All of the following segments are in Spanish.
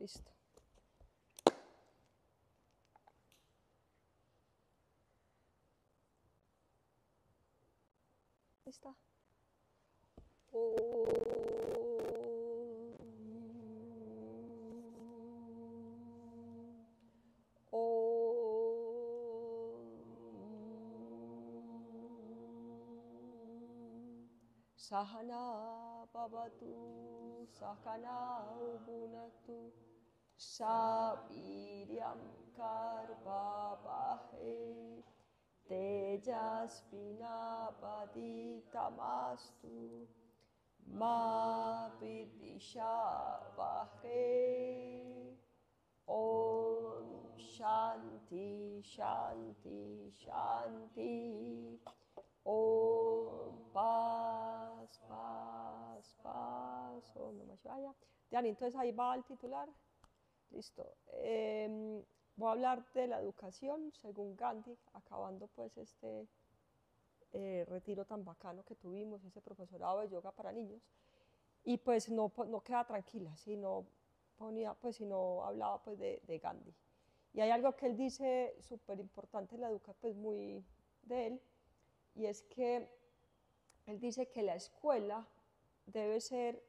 Listo. Ahí está. Sahana bhavatu, sahana bhunatu, saviryam karvavahe, tejasvinavaditamastu, ma vidishavahe. Om Shanti Shanti Shanti. Om Paz Paz Paz. Om Namah Shivaya. Diana, entonces ahí va el titular. Listo. Voy a hablar de la educación según Gandhi, acabando pues este retiro tan bacano que tuvimos, ese profesorado de yoga para niños. Y pues no queda tranquila, sino hablaba pues de Gandhi. Y hay algo que él dice súper importante en la educación, pues muy de él, y es que él dice que la escuela debe ser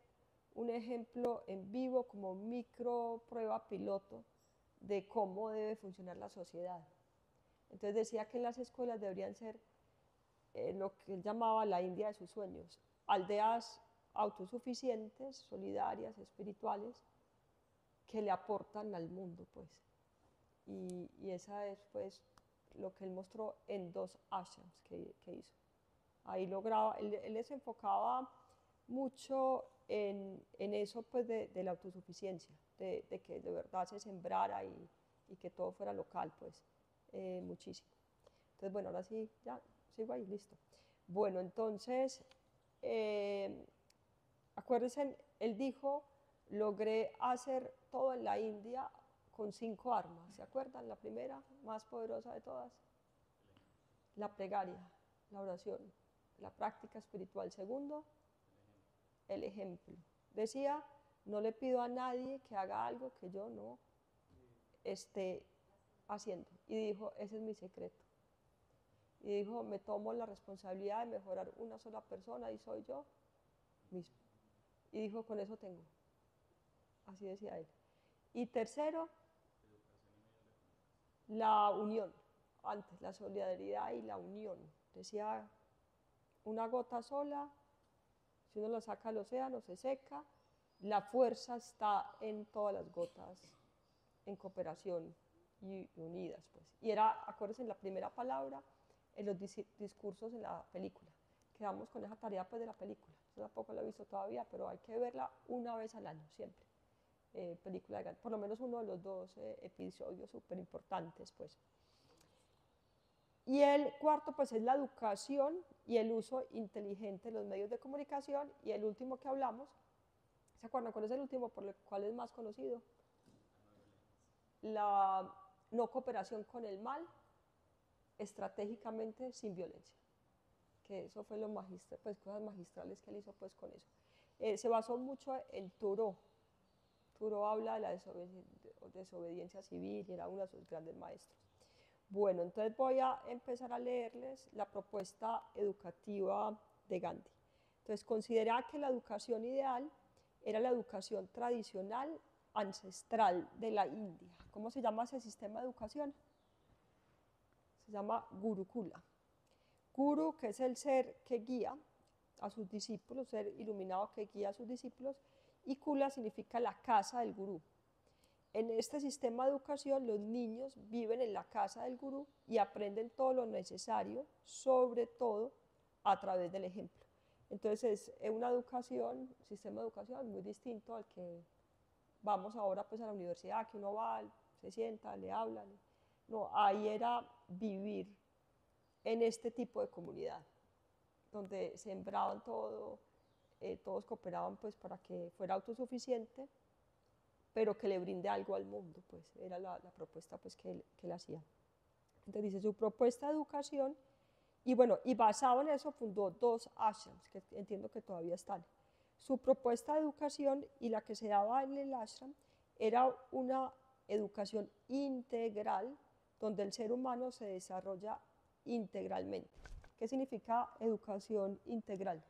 un ejemplo en vivo, como micro prueba piloto de cómo debe funcionar la sociedad. Entonces decía que en las escuelas deberían ser lo que él llamaba la India de sus sueños, aldeas autosuficientes, solidarias, espirituales, que le aportan al mundo, pues. Y esa es, pues, lo que él mostró en 2 ashrams que hizo. Ahí lograba, él se enfocaba mucho en eso, pues, de la autosuficiencia, de que de verdad se sembrara y que todo fuera local, pues, muchísimo. Entonces, bueno, ahora sí, ya, sigo ahí, listo. Bueno, entonces, acuérdense, él dijo, logré hacer todo en la India con 5 armas, ¿se acuerdan? La primera, más poderosa de todas, la plegaria, la oración, la práctica espiritual. Segundo, el ejemplo. Decía, no le pido a nadie que haga algo que yo no esté haciendo. Y dijo, ese es mi secreto. Y dijo, me tomo la responsabilidad de mejorar una sola persona y soy yo mismo. Y dijo, con eso tengo. Así decía él. Y tercero, la unión. Antes, la solidaridad y la unión. Decía, una gota sola, si uno la saca al océano, se seca. La fuerza está en todas las gotas, en cooperación y unidas, pues. Y era, acuérdense, en la primera palabra, en los discursos en la película. Quedamos con esa tarea, pues, de la película. Yo tampoco la he visto todavía, pero hay que verla una vez al año, siempre. Película de Gandhi, por lo menos uno de los 2 episodios súper importantes, pues. Y el cuarto, pues, es la educación y el uso inteligente de los medios de comunicación. Y el último que hablamos, ¿se acuerdan cuál es el último por el cual es más conocido? La no cooperación con el mal, estratégicamente sin violencia. Que eso fue lo pues, cosas magistrales que él hizo, pues, con eso. Se basó mucho en Thoreau. Thoreau habla de la desobediencia civil y era uno de sus grandes maestros. Bueno, entonces voy a empezar a leerles la propuesta educativa de Gandhi. Entonces, considera que la educación ideal era la educación tradicional ancestral de la India. ¿Cómo se llama ese sistema de educación? Se llama Gurukula. Guru, que es el ser que guía a sus discípulos, ser iluminado que guía a sus discípulos, y Kula significa la casa del gurú. En este sistema de educación los niños viven en la casa del gurú y aprenden todo lo necesario, sobre todo a través del ejemplo. Entonces es una educación, sistema de educación muy distinto al que vamos ahora, pues, a la universidad, que uno va, se sienta, le hablan. No, ahí era vivir en este tipo de comunidad, donde sembraban todo, todos cooperaban, pues, para que fuera autosuficiente, pero que le brinde algo al mundo, pues era la propuesta, pues, que él hacía. Entonces dice, su propuesta de educación, y bueno, y basado en eso fundó 2 ashrams, que entiendo que todavía están. Su propuesta de educación y la que se daba en el ashram era una educación integral donde el ser humano se desarrolla integralmente. ¿Qué significa educación integral?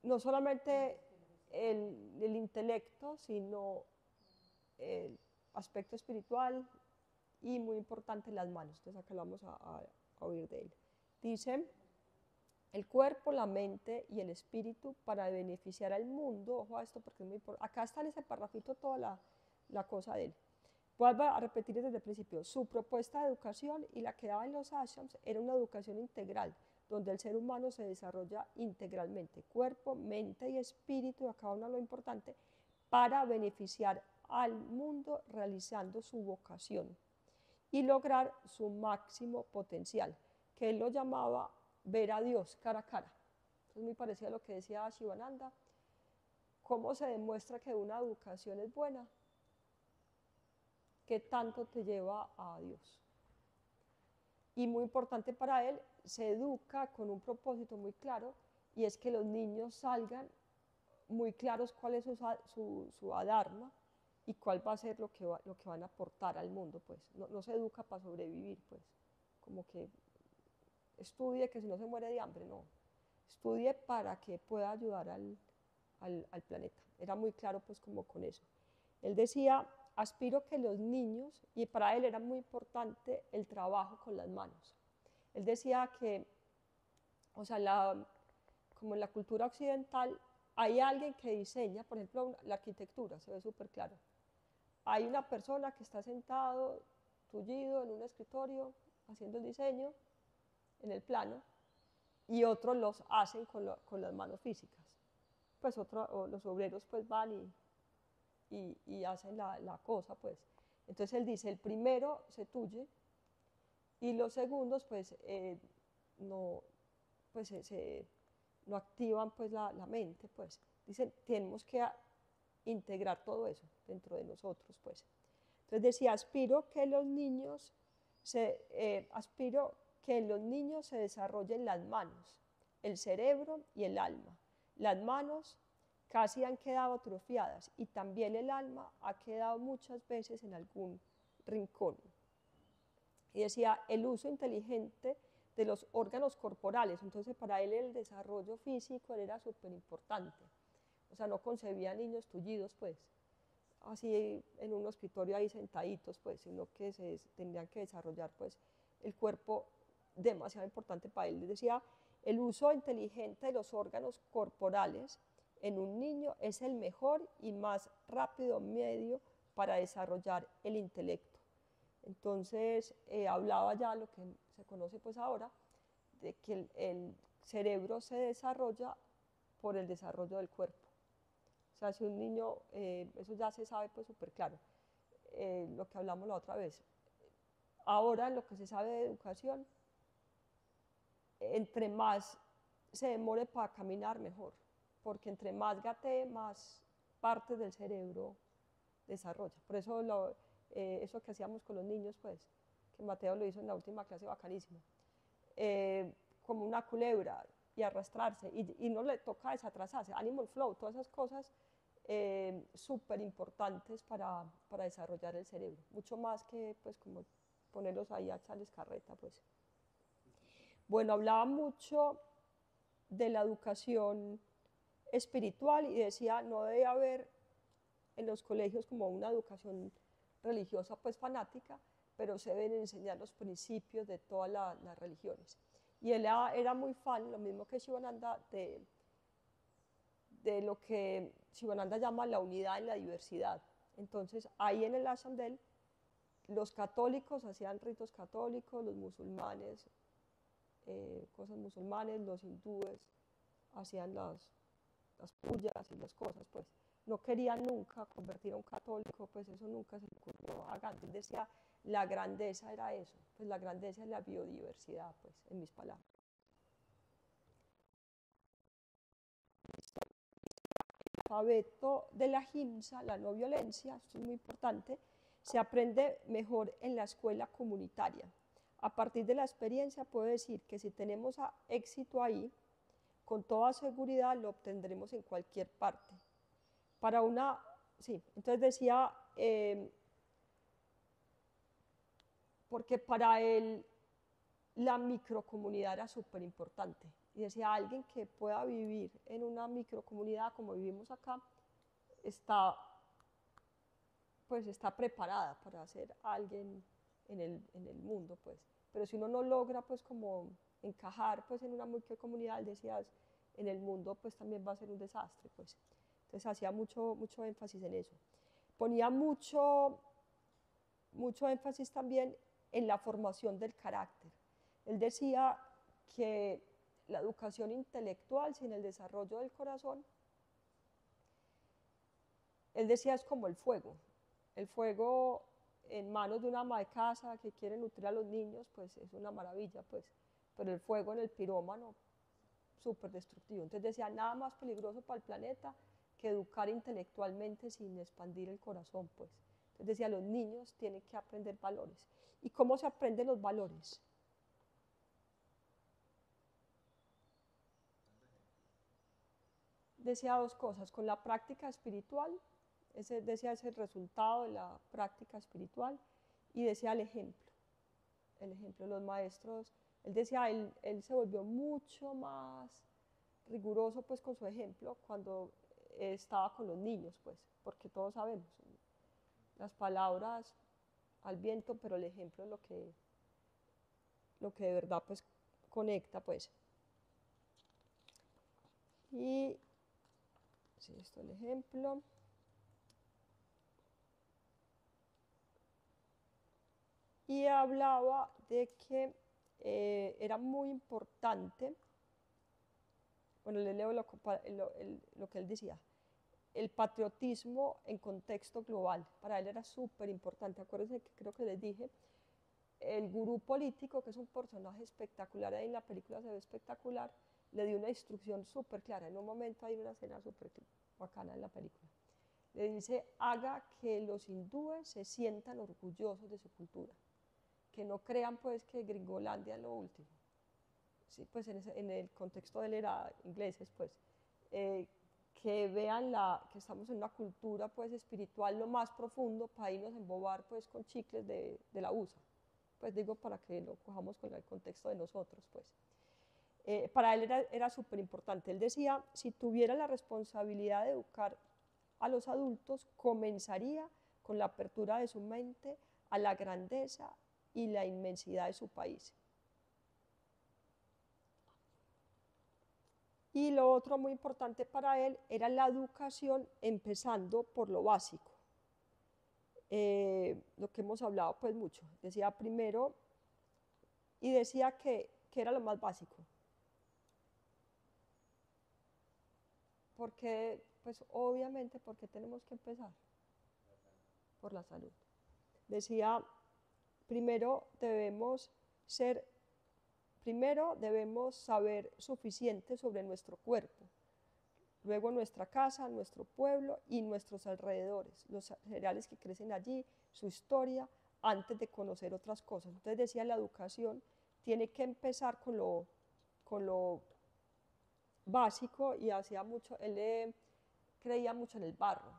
No solamente el intelecto, sino el aspecto espiritual y muy importante las manos. Entonces acá lo vamos a oír de él. Dice, el cuerpo, la mente y el espíritu para beneficiar al mundo. Ojo a esto porque es muy importante. Acá está en ese parrafito toda la cosa de él. Vuelvo a repetir desde el principio. Su propuesta de educación y la que daba en los ashrams era una educación integral, donde el ser humano se desarrolla integralmente, cuerpo, mente y espíritu, acá uno lo importante, para beneficiar al mundo realizando su vocación y lograr su máximo potencial, que él lo llamaba ver a Dios cara a cara. Es muy parecido a lo que decía Shivananda. ¿Cómo se demuestra que una educación es buena? ¿Qué tanto te lleva a Dios? Y muy importante para él, se educa con un propósito muy claro, y es que los niños salgan muy claros cuál es su adharma y cuál va a ser lo que van a aportar al mundo. Pues no se educa para sobrevivir, pues como que estudie que si no se muere de hambre, no, estudie para que pueda ayudar al planeta. Era muy claro pues como con eso. Él decía, aspiro que los niños, y para él era muy importante el trabajo con las manos. Él decía que, o sea, como en la cultura occidental, hay alguien que diseña, por ejemplo, la arquitectura, se ve súper claro. Hay una persona que está sentado, tullido en un escritorio, haciendo el diseño en el plano, y otros los hacen con las manos físicas. Pues los obreros pues van y hacen la cosa, pues. Entonces él dice, el primero se tuye y los segundos pues no, pues, no activan pues la mente, pues. Dicen, tenemos que integrar todo eso dentro de nosotros, pues. Entonces decía, aspiro que en los niños se desarrollen las manos, el cerebro y el alma. Las manos casi han quedado atrofiadas y también el alma ha quedado muchas veces en algún rincón. Y decía, el uso inteligente de los órganos corporales. Entonces para él el desarrollo físico era súper importante. O sea, no concebía niños tullidos, pues, así en un escritorio ahí sentaditos, pues, sino que tendrían que desarrollar, pues, el cuerpo demasiado importante para él. Decía, el uso inteligente de los órganos corporales en un niño es el mejor y más rápido medio para desarrollar el intelecto. Entonces, hablaba ya lo que se conoce pues ahora, de que el cerebro se desarrolla por el desarrollo del cuerpo. O sea, si un niño, eso ya se sabe pues súper claro, lo que hablamos la otra vez. Ahora, lo que se sabe de educación, entre más se demore para caminar, mejor, porque entre más gatee, más partes del cerebro desarrolla. Por eso eso que hacíamos con los niños, pues, que Mateo lo hizo en la última clase, bacanísimo, como una culebra y arrastrarse, y no le toca desatrasarse, animal flow, todas esas cosas súper importantes para desarrollar el cerebro, mucho más que pues como ponerlos ahí a echarles carreta, pues. Bueno, hablaba mucho de la educación espiritual y decía, no debe haber en los colegios como una educación religiosa pues fanática, pero se deben enseñar los principios de todas las religiones. Y él era muy fan, lo mismo que Shivananda, de lo que Shivananda llama la unidad en la diversidad. Entonces, ahí en el ashram de él, los católicos hacían ritos católicos, los musulmanes, cosas musulmanes, los hindúes hacían las puyas y las cosas, pues. No querían nunca convertir a un católico, pues eso nunca se le ocurrió a Gandhi. Decía, la grandeza era eso, pues la grandeza es la biodiversidad, pues, en mis palabras. El alfabeto de la ahimsa, la no violencia, esto es muy importante, se aprende mejor en la escuela comunitaria. A partir de la experiencia puedo decir que si tenemos éxito ahí, con toda seguridad lo obtendremos en cualquier parte. Para una, sí, entonces decía, porque para él la microcomunidad era súper importante. Y decía, alguien que pueda vivir en una microcomunidad como vivimos acá, pues está preparada para ser alguien en el mundo, pues. Pero si uno no logra, pues, como encajar, pues, en una microcomunidad, decías, en el mundo, pues, también va a ser un desastre, pues. Entonces, hacía mucho énfasis en eso. Ponía mucho énfasis también en la formación del carácter. Él decía que la educación intelectual sin el desarrollo del corazón, él decía, es como el fuego. El fuego en manos de una ama de casa que quiere nutrir a los niños, pues es una maravilla, pues. Pero el fuego en el pirómano, súper destructivo. Entonces decía, nada más peligroso para el planeta que educar intelectualmente sin expandir el corazón, pues. Entonces decía, los niños tienen que aprender valores. ¿Y cómo se aprenden los valores? Decía dos cosas, con la práctica espiritual, decía ese resultado de la práctica espiritual, y decía el ejemplo, los maestros, él decía, él se volvió mucho más riguroso pues con su ejemplo cuando estaba con los niños, pues, porque todos sabemos, las palabras al viento, pero el ejemplo es lo que de verdad pues conecta, pues. Y sí, esto es el ejemplo. Y hablaba de que era muy importante, bueno, le leo lo que él decía, el patriotismo en contexto global, para él era súper importante. Acuérdense que creo que les dije, el gurú político, que es un personaje espectacular, ahí en la película se ve espectacular, le dio una instrucción súper clara. En un momento hay una escena súper bacana en la película. Le dice, haga que los hindúes se sientan orgullosos de su cultura, que no crean pues que Gringolandia es lo último. Sí, pues en el contexto de él era ingleses, pues, que vean que estamos en una cultura pues espiritual lo más profundo para irnos a embobar pues con chicles de la USA. Pues digo para que lo cojamos con el contexto de nosotros, pues. Para él era súper importante. Él decía, si tuviera la responsabilidad de educar a los adultos, comenzaría con la apertura de su mente a la grandeza y la inmensidad de su país. Y lo otro muy importante para él era la educación, empezando por lo básico. Lo que hemos hablado pues mucho. Decía primero, y decía que era lo más básico. Porque, pues obviamente, porque tenemos que empezar por la salud. Decía, primero debemos saber suficiente sobre nuestro cuerpo, luego nuestra casa, nuestro pueblo y nuestros alrededores, los cereales que crecen allí, su historia, antes de conocer otras cosas. Entonces decía, la educación tiene que empezar con lo básico, y hacía mucho, él creía mucho en el barro,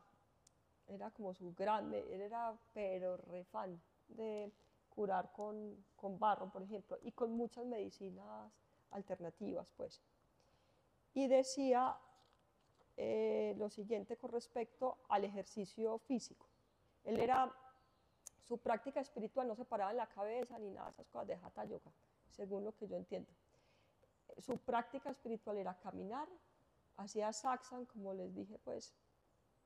era como él era pero re fan de curar con barro, por ejemplo, y con muchas medicinas alternativas, pues. Y decía lo siguiente con respecto al ejercicio físico. Su práctica espiritual no se paraba en la cabeza ni nada de esas cosas de Hatha Yoga, según lo que yo entiendo. Su práctica espiritual era caminar, hacía satsang, como les dije, pues,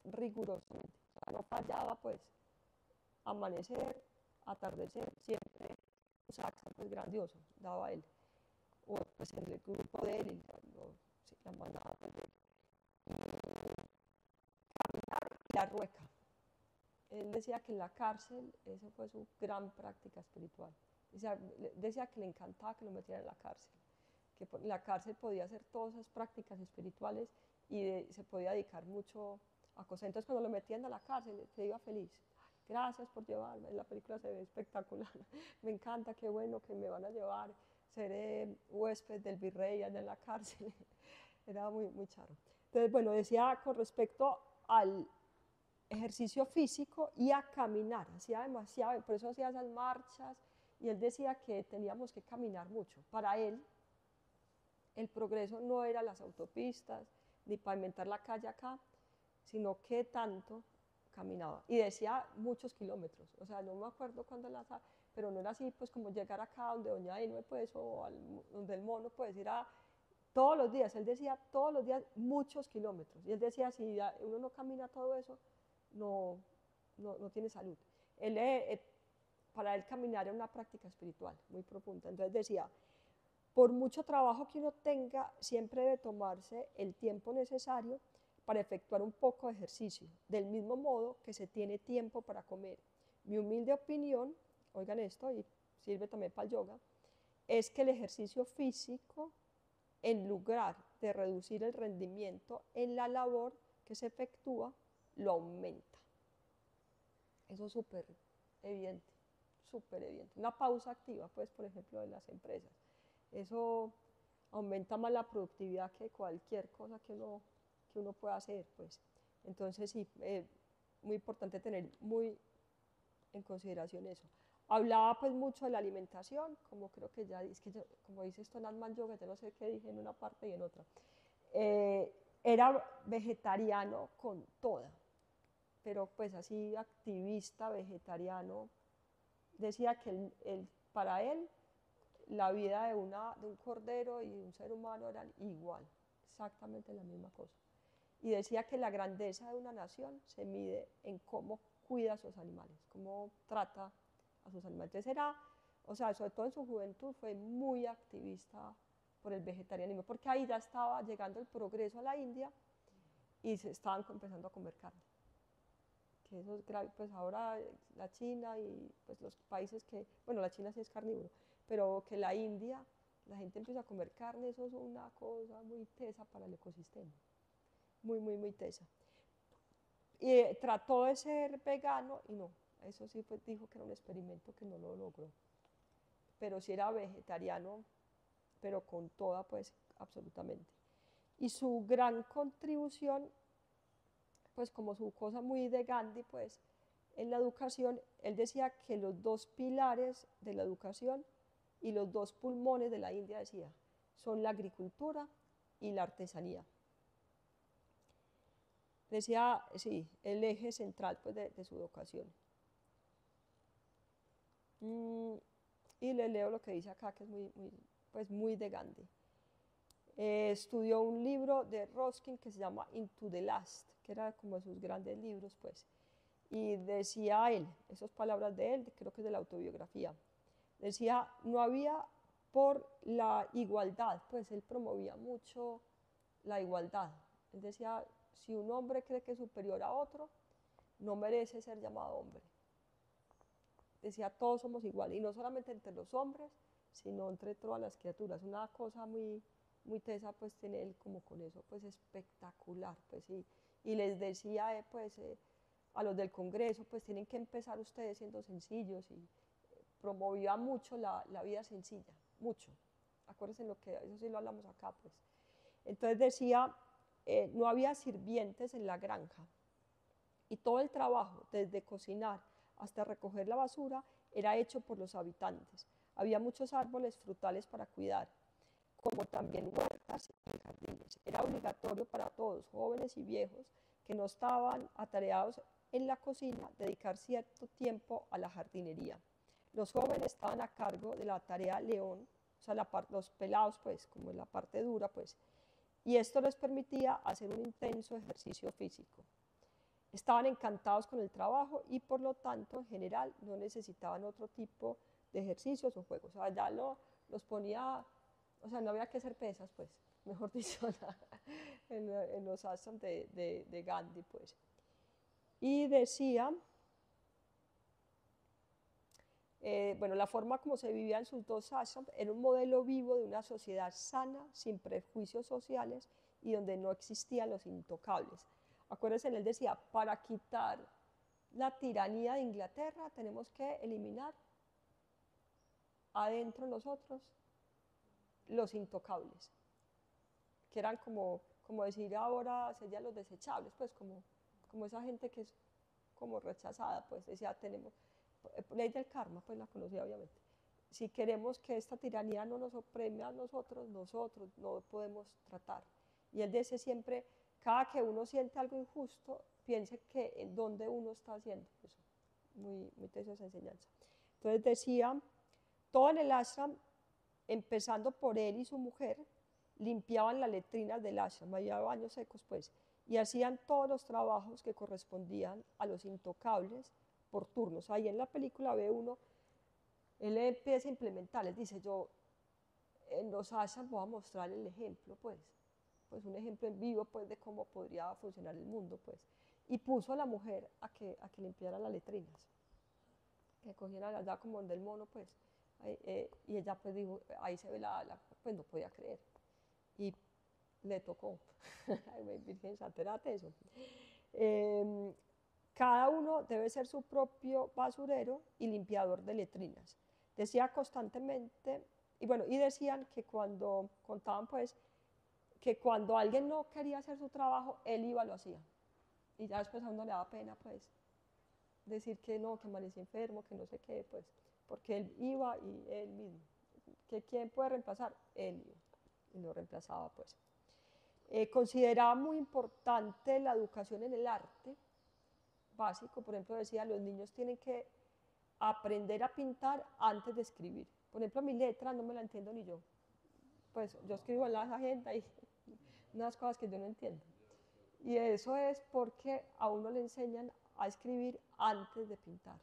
rigurosamente. O sea, no fallaba, pues, amanecer, atardecer, siempre un satsang pues, grandioso, daba él. O pues en el grupo de él, la manada pues, de él. Y la rueca. Él decía que en la cárcel, esa fue su gran práctica espiritual. Decía que le encantaba que lo metieran en la cárcel, que en la cárcel podía hacer todas esas prácticas espirituales y se podía dedicar mucho a cosas. Entonces cuando lo metían a la cárcel, se iba feliz. Gracias por llevarme, la película se ve espectacular, me encanta, qué bueno que me van a llevar, seré huésped del virrey allá en la cárcel. Era muy, muy charro. Entonces, bueno, decía con respecto al ejercicio físico y a caminar, hacía demasiado, por eso hacía esas marchas, y él decía que teníamos que caminar mucho. Para él, el progreso no era las autopistas, ni pavimentar la calle acá, sino que tanto caminaba. Y decía muchos kilómetros, o sea, no me acuerdo cuándo las, pero no era así, pues como llegar acá donde Doña Inue, pues, o donde el mono, pues, era todos los días. Él decía todos los días muchos kilómetros. Y él decía, si uno no camina todo eso, no, no tiene salud. Él, para él caminar era una práctica espiritual muy profunda. Entonces decía, por mucho trabajo que uno tenga, siempre debe tomarse el tiempo necesario para efectuar un poco de ejercicio, del mismo modo que se tiene tiempo para comer. Mi humilde opinión, oigan esto, y sirve también para el yoga, es que el ejercicio físico, en lugar de reducir el rendimiento en la labor que se efectúa, lo aumenta. Eso es súper evidente, súper evidente. Una pausa activa, pues, por ejemplo, de las empresas. Eso aumenta más la productividad que cualquier cosa que uno pueda hacer, pues. Entonces, sí, muy importante tener muy en consideración eso. Hablaba pues mucho de la alimentación, como creo que ya, es que yo, como dice Tonal Yoga, yo no sé qué dije en una parte y en otra. Era vegetariano con toda, pero pues así activista, vegetariano. Decía que para él la vida de un cordero y de un ser humano eran igual, exactamente la misma cosa. Y decía que la grandeza de una nación se mide en cómo cuida a sus animales, cómo trata a sus animales. Entonces era, o sea, sobre todo en su juventud fue muy activista por el vegetarianismo, porque ahí ya estaba llegando el progreso a la India y se estaban empezando a comer carne. Que eso es grave, pues ahora la China y pues los países que, bueno, la China sí es carnívoro, pero que la India, la gente empieza a comer carne, eso es una cosa muy tesa para el ecosistema, muy, muy, muy tesa. Y trató de ser vegano y no, eso sí pues, dijo que era un experimento que no lo logró, pero sí era vegetariano, pero con toda pues absolutamente. Y su gran contribución, pues como su cosa muy de Gandhi, pues en la educación, él decía que los dos pilares de la educación y los dos pulmones de la India, decía, son la agricultura y la artesanía. Decía, sí, el eje central pues, de su educación. Y le leo lo que dice acá, que es pues, muy de Gandhi. Estudió un libro de Ruskin que se llama Into the Last, que era como sus grandes libros, pues. Y decía él, esas palabras de él, creo que es de la autobiografía, decía, no había por la igualdad, pues él promovía mucho la igualdad. Él decía, si un hombre cree que es superior a otro, no merece ser llamado hombre. Decía, todos somos iguales, y no solamente entre los hombres, sino entre todas las criaturas. Una cosa muy, muy tesa, pues, tener como con eso, pues, espectacular, pues, y les decía, pues, a los del Congreso, pues, tienen que empezar ustedes siendo sencillos, y promovía mucho la vida sencilla, mucho. Acuérdense lo que, eso sí lo hablamos acá, pues. Entonces decía, no había sirvientes en la granja, y todo el trabajo, desde cocinar hasta recoger la basura, era hecho por los habitantes. Había muchos árboles frutales para cuidar, como también huertas y jardines. Era obligatorio para todos, jóvenes y viejos, que no estaban atareados en la cocina, dedicar cierto tiempo a la jardinería. Los jóvenes estaban a cargo de la tarea león, o sea, los pelados, pues, como en la parte dura, pues, y esto les permitía hacer un intenso ejercicio físico. Estaban encantados con el trabajo y por lo tanto en general no necesitaban otro tipo de ejercicios o juegos. O sea, ya los ponía, o sea, no había que hacer pesas, pues, mejor dicho, en los ashrams de Gandhi, pues. Y decía, bueno, la forma como se vivía en sus dos ashrams era un modelo vivo de una sociedad sana, sin prejuicios sociales y donde no existían los intocables. Acuérdense, él decía, para quitar la tiranía de Inglaterra tenemos que eliminar adentro nosotros los intocables, que eran como decir ahora serían los desechables, pues como esa gente que es como rechazada, pues decía, tenemos, ley del karma, pues la conocía obviamente. Si queremos que esta tiranía no nos oprime a nosotros no podemos tratar. Y él dice siempre, cada que uno siente algo injusto, piense que en dónde uno está haciendo eso. Muy teso esa enseñanza. Entonces decía, todo en el ashram, empezando por él y su mujer, limpiaban las letrinas del ashram, había baños secos pues, y hacían todos los trabajos que correspondían a los intocables por turnos. Ahí en la película ve uno, él empieza a implementar, les dice, yo en los ashrams voy a mostrar el ejemplo, pues un ejemplo en vivo pues de cómo podría funcionar el mundo, pues. Y puso a la mujer a que limpiara las letrinas, que cogiera allá como del mono, pues. Y ella pues dijo, ahí se ve pues no podía creer. Y le tocó. Virgen Santa, era teso. Cada uno debe ser su propio basurero y limpiador de letrinas. Decía constantemente, y bueno, y decían que cuando contaban pues, que cuando alguien no quería hacer su trabajo, él iba y lo hacía. Y ya después a uno le daba pena pues, decir que no, que amanecía enfermo, que no sé qué, pues, porque él iba y él mismo. ¿Que quién puede reemplazar? Él iba y lo reemplazaba pues. Consideraba muy importante la educación en el arte básico, por ejemplo decía, los niños tienen que aprender a pintar antes de escribir. Por ejemplo, mi letra no me la entiendo ni yo. Pues yo escribo en la agenda y unas cosas que yo no entiendo. Y eso es porque a uno le enseñan a escribir antes de pintar.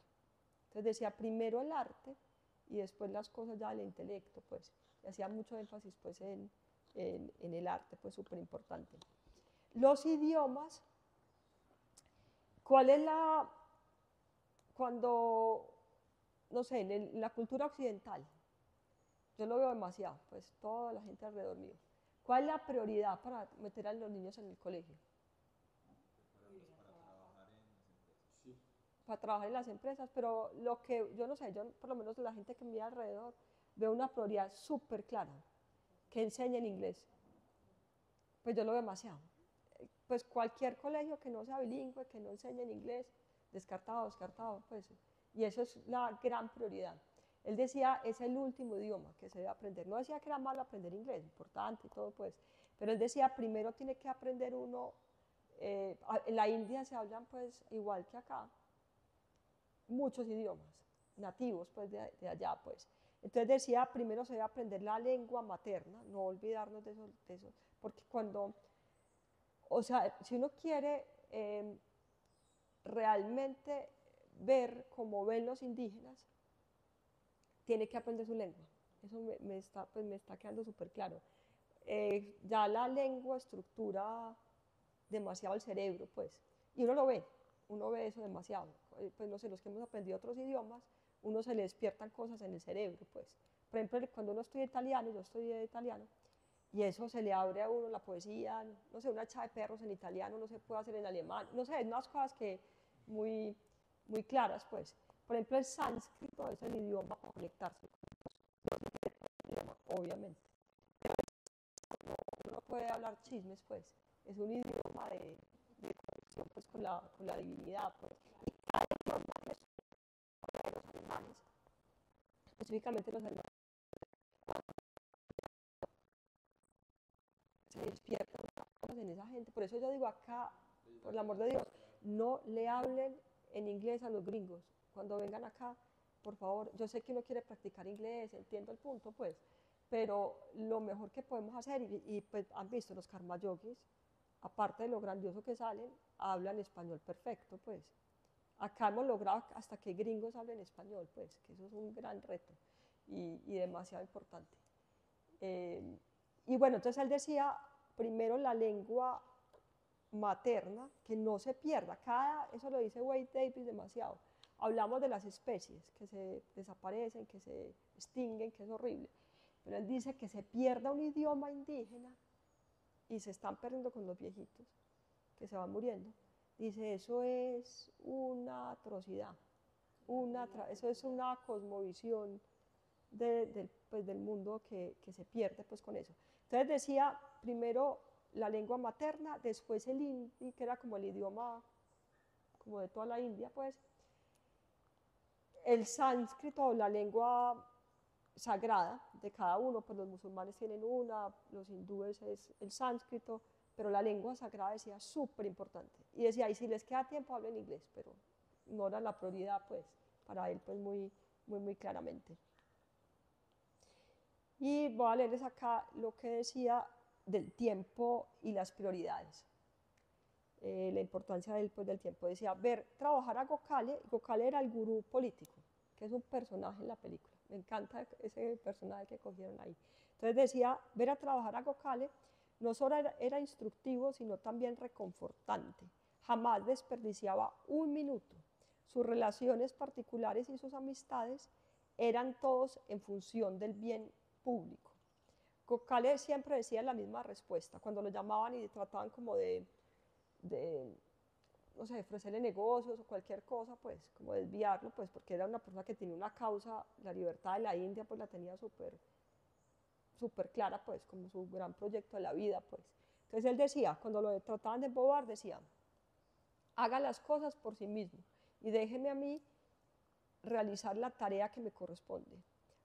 Entonces decía primero el arte y después las cosas ya del intelecto, pues. Y hacía mucho énfasis pues en el arte, pues súper importante. Los idiomas, ¿cuál es cuando, no sé, en la cultura occidental, yo lo veo demasiado, pues toda la gente alrededor mío. ¿Cuál es la prioridad para meter a los niños en el colegio? Para trabajar en las empresas, pero lo que yo no sé, yo por lo menos la gente que me ve alrededor, veo una prioridad súper clara, que enseñen inglés. Pues yo lo veo demasiado. Pues cualquier colegio que no sea bilingüe, que no enseñe en inglés, descartado, pues. Y eso es la gran prioridad. Él decía, es el último idioma que se debe aprender. No decía que era malo aprender inglés, importante y todo, pues. Pero él decía, primero tiene que aprender uno, en la India se hablan, pues, igual que acá, muchos idiomas nativos, pues, de allá, pues. Entonces decía, primero se debe aprender la lengua materna, no olvidarnos de eso, porque cuando, o sea, si uno quiere realmente ver cómo ven los indígenas, tiene que aprender su lengua. Eso me está quedando súper claro. Ya la lengua estructura demasiado el cerebro, pues, y uno ve eso demasiado. Pues no sé, los que hemos aprendido otros idiomas, uno se le despiertan cosas en el cerebro, pues. Por ejemplo, cuando uno estudia italiano, yo estudié italiano, y eso se le abre a uno la poesía, no sé, una hacha de perros en italiano no se puede hacer en alemán, no sé, unas cosas que muy, muy claras, pues. Por ejemplo, el sánscrito es el idioma para conectarse con el idioma, obviamente. Uno puede hablar chismes, pues. Es un idioma de conexión pues, con la divinidad, pues. Y cada idioma de los animales, específicamente los animales, se despiertan cosas en esa gente. Por eso yo digo acá, por el amor de Dios, no le hablen en inglés a los gringos. Cuando vengan acá, por favor, yo sé que uno quiere practicar inglés, entiendo el punto, pues, pero lo mejor que podemos hacer, y pues han visto los karma yogis, aparte de lo grandioso que salen, hablan español perfecto, pues. Acá hemos logrado hasta que gringos hablen español, pues, que eso es un gran reto y demasiado importante. Y bueno, entonces él decía, primero la lengua materna, que no se pierda. Eso lo dice Wade Davis demasiado. Hablamos de las especies que se desaparecen, que se extinguen, que es horrible. Pero él dice que se pierda un idioma indígena y se están perdiendo con los viejitos, que se van muriendo. Dice, eso es una atrocidad. Eso es una cosmovisión pues, del mundo que se pierde pues, con eso. Entonces decía primero la lengua materna, después el hindi, que era como el idioma como de toda la India, pues, el sánscrito, la lengua sagrada de cada uno, pues los musulmanes tienen una, los hindúes es el sánscrito, pero la lengua sagrada decía súper importante. Y decía, y si les queda tiempo, hablen inglés, pero no era la prioridad, pues, para él, pues, muy claramente. Y voy a leerles acá lo que decía del tiempo y las prioridades. La importancia del tiempo. Decía, ver trabajar a Gokale. Gokale era el gurú político, que es un personaje en la película. Me encanta ese personaje que cogieron ahí. Entonces decía, ver a trabajar a Gokale no solo era instructivo, sino también reconfortante. Jamás desperdiciaba un minuto. Sus relaciones particulares y sus amistades eran todos en función del bien público. Gokale siempre decía la misma respuesta. Cuando lo llamaban y trataban como de no sé, ofrecerle negocios o cualquier cosa, pues, como desviarlo, pues, porque era una persona que tenía una causa, la libertad de la India, pues, la tenía súper clara, pues, como su gran proyecto de la vida, pues. Entonces él decía, cuando lo trataban de embobar, decía, haga las cosas por sí mismo y déjeme a mí realizar la tarea que me corresponde.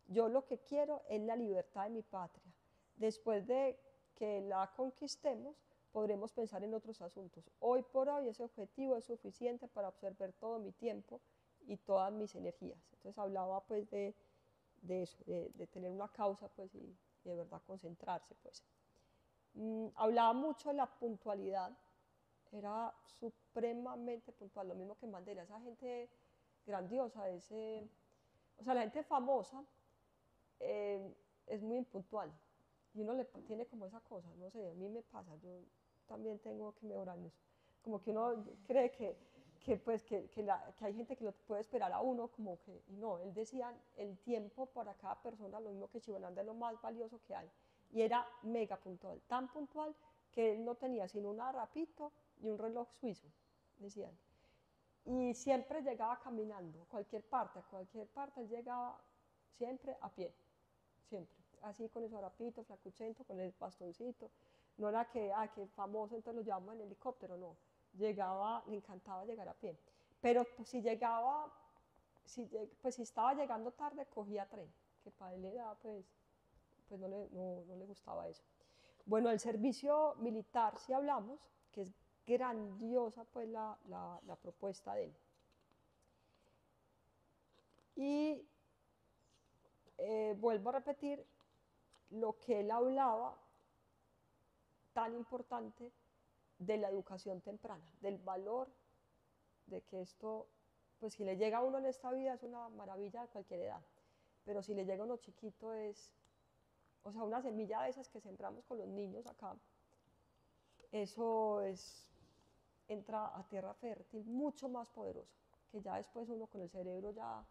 Yo lo que quiero es la libertad de mi patria. Después de que la conquistemos, podremos pensar en otros asuntos. Hoy por hoy ese objetivo es suficiente para absorber todo mi tiempo y todas mis energías. Entonces hablaba pues de eso, de tener una causa pues y de verdad concentrarse pues. Hablaba mucho de la puntualidad, era supremamente puntual, lo mismo que Mandela, esa gente grandiosa, o sea, la gente famosa es muy impuntual y uno le tiene como esa cosa, no sé, a mí me pasa, yo también tengo que mejorar en eso, como que uno cree que hay gente que lo puede esperar a uno, como que, y no, él decía, el tiempo para cada persona, lo mismo que Chivananda, es lo más valioso que hay, y era mega puntual, tan puntual que él no tenía sino un rapito y un reloj suizo, decían. Y siempre llegaba caminando, a cualquier parte, él llegaba siempre a pie, siempre, así con el zarapito, flacuchento, con el bastoncito, no era que famoso, entonces lo llevamos en helicóptero, no, llegaba, le encantaba llegar a pie, pero pues, si estaba llegando tarde, cogía tren, que para él era, pues no le gustaba eso. Bueno, el servicio militar, si hablamos, que es grandiosa pues la propuesta de él. Y vuelvo a repetir lo que él hablaba tan importante de la educación temprana, del valor de que esto, pues si le llega a uno en esta vida es una maravilla de cualquier edad, pero si le llega a uno chiquito es, o sea, una semilla de esas que sembramos con los niños acá, eso entra a tierra fértil mucho más poderoso, que ya después uno con el cerebro ya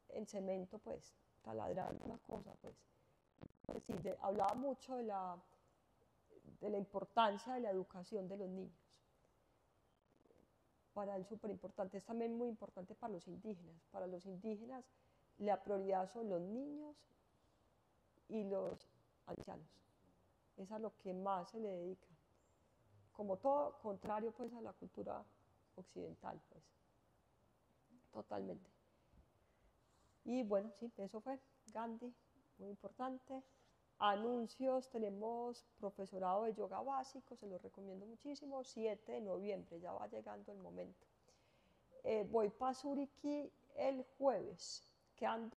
en cemento, pues, taladrando una cosa, pues. Sí, hablaba mucho de la importancia de la educación de los niños. Para él súper importante, es también muy importante para los indígenas. Para los indígenas la prioridad son los niños y los ancianos. Es a lo que más se le dedica. Como todo contrario pues a la cultura occidental, pues. Totalmente. Y bueno, sí, eso fue Gandhi, muy importante. Anuncios, tenemos profesorado de yoga básico, se los recomiendo muchísimo, 7 de noviembre, ya va llegando el momento. Voy para Suriki el jueves, quedan